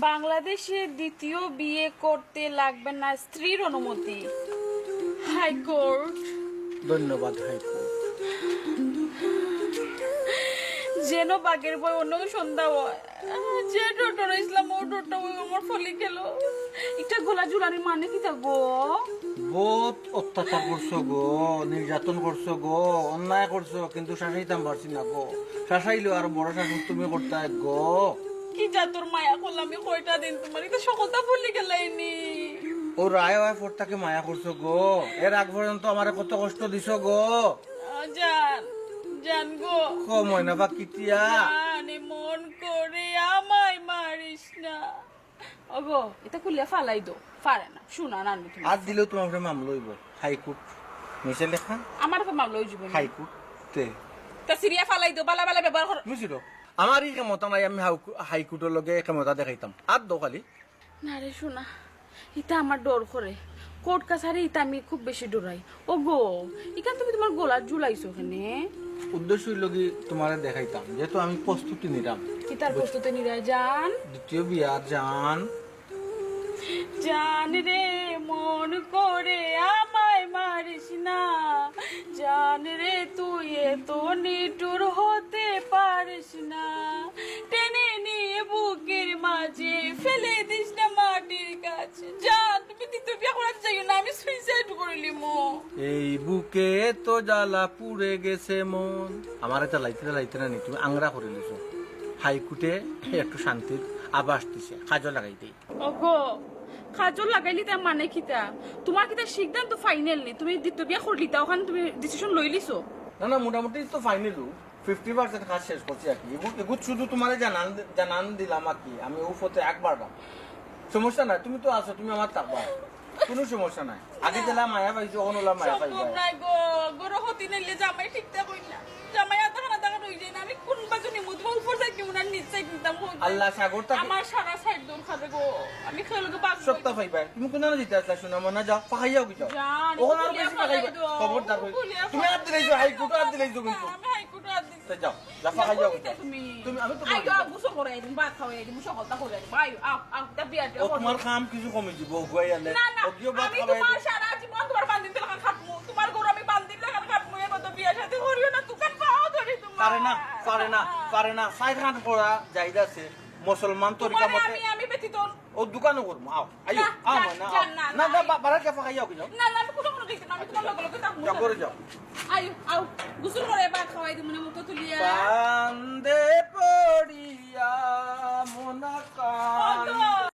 বাংলাদেশে দ্বিতীয় বিয়ে করতে লাগবে না স্ত্রীর অনুমতি। হাইকোর্ট। ধন্যবাদ হাইকোর্ট। যেন বাগের বই অন্য সন্ধ্যা হয়, যে ডোটর ইসলাম ও ডোটর আমার ফলি গেল। একটা গোলা ঝুলানি মানে কি তা গো? বহুত অত্যাচার করছো গো, নির্যাতন করছো গো, অন্যায় করছো, কিন্তু শাসাইতাম পারছি না গো। শাসাইলো আর বড় শাসন তুমি করতে গো। কি যা তোর মায়া করলাম আমি কয়টা দিন, তোমার এটা সকলটা ভুলি গেলাইনি। ও রায় হয় ফোর তাকে মায়া করছো গো, এর আগ পর্যন্ত আমার কত কষ্ট দিছো গো। জান জান গো, ময়না বা কিটিয়া জানে মন করে আমায় মারিস না। ওগো এটা খুলে ফালাই দো, পারে না শোনা না তুমি। আর দিলেও তোমার উপরে মামলা হইব হাইকোর্ট। নিচে লেখা আমার তো মামলা হয়ে যাবে হাইকোর্ট তে তা সিরিয়া ফালাই দো, বালা বালা ব্যবহার কর। বুঝিল আমার এই ক্ষমতা নাই, আমি হাইকোর্টের লগে ক্ষমতা দেখাইতাম আর দো খালি। না রে শোনা, ইটা আমার ডর করে। কোর্ট কাছারি ইটা আমি খুব বেশি ডরাই। ও গো ইখান তুমি তোমার গোলা ঝুলাইছো ওখানে। উদ্দেশ্য হইল কি তোমার দেখাইতাম যেহেতু আমি প্রস্তুতি নিলাম ইতার প্রস্তুতি নিরা জান। দ্বিতীয় বিয়া জান। জান রে মন করে আমায় মারিস না, জান রে তুই তো নিটুর হতে পারিস না, টেনে নিয়ে বুকের মাঝে ফেলে দিস না মাটির কাছে। জান তুমি দ্বিতীয় বিয়ে করার চাইও না, আমি সুইসাইড করে লিমো। এই বুকে তো জ্বালা পুড়ে গেছে মন। আমার এটা লাইতে না নি, তুমি আংরা করে লিছো। হাইকোর্টে একটু শান্তির আবাস দিছে, কাজও লাগাই দেই। ওগো কাজল লাগাইলি তার মানে কিতা? তোমার কিতা সিদ্ধান্ত ফাইনাল নি? তুমি দ্বিতীয় বিয়ে করলি তা ওখানে তুমি ডিসিশন লই লিছো? না না, মোটামুটি তো ফাইনাল 50% কাজ শেষ করছি আর কি। এগুলো শুধু তোমার জানান দিলাম আর কি। আমি ও ফতে একবার না, সমস্যা নাই, তুমি তো আছো, তুমি আমার থাকবা, কোনো সমস্যা নাই। আগে দিলাম মায়া পাইছো, এখন ওলা মায়া পাইবা। সম্ভব নাই গো, গরো হতি নাইলে জামাই ঠিকঠাক হই না। জামাই আধা খানা হই যায় না। আমি কোন বাজনি মুদবা উপর যাই কেমন আর নিচে কিনতাম। আল্লাহ সাগর থাকে আমার সারা সাইড দূর খাবে গো। আমি খেলে গো বাগ সপ্তাহ পাইবা। তুমি কোন না দিতে আসলা শোনা মনে যাও পাখাইয়াও কি যাও। জান ওখানে আর বেশি পাখাইবা, খবরদার হই। তুমি আর দিলাইছো হাইকোর্ট আর দিলাইছো কিন্তু। আমি হাইকোর্ট আর দিছি। তো যাও, যা পাখাইয়াও কি যাও। তুমি আমি তো আইগো গুছো করে দিন, ভাত খাওয়াই দিন, সকলটা করে দিন। আইও আও তা বিয়াটা ও তোমার কাম কিছু কমে দিব গুয়াই আলে। না না, ওগিও বাদ আমি খাবাই। তোমার সারা জীবন তোমার বান্দিন তেলাকান খাটমু। তোমার গরু আমি বান্দিন তেলাকান খাটমু। এ কত বিয়া সাথে করিও না, দোকান পাও ধরি তোমার। পারে না সাইড হাত পড়া যাইদা আছে মুসলমান তরিকা মতে। আমি ব্যতীত ও দোকানও করবো। আও আইও আও না না না বারা কে পাখাইয়াও কি যাও। না না, আমি কোনো দিতে না। আমি তোমার লগে লগে থাকবো। যাও করে যাও। আইও আও গোসল করে ভাত খাওয়াই দিমু, মুখ তুলিয়া। কান্দে পড়িয়া মনা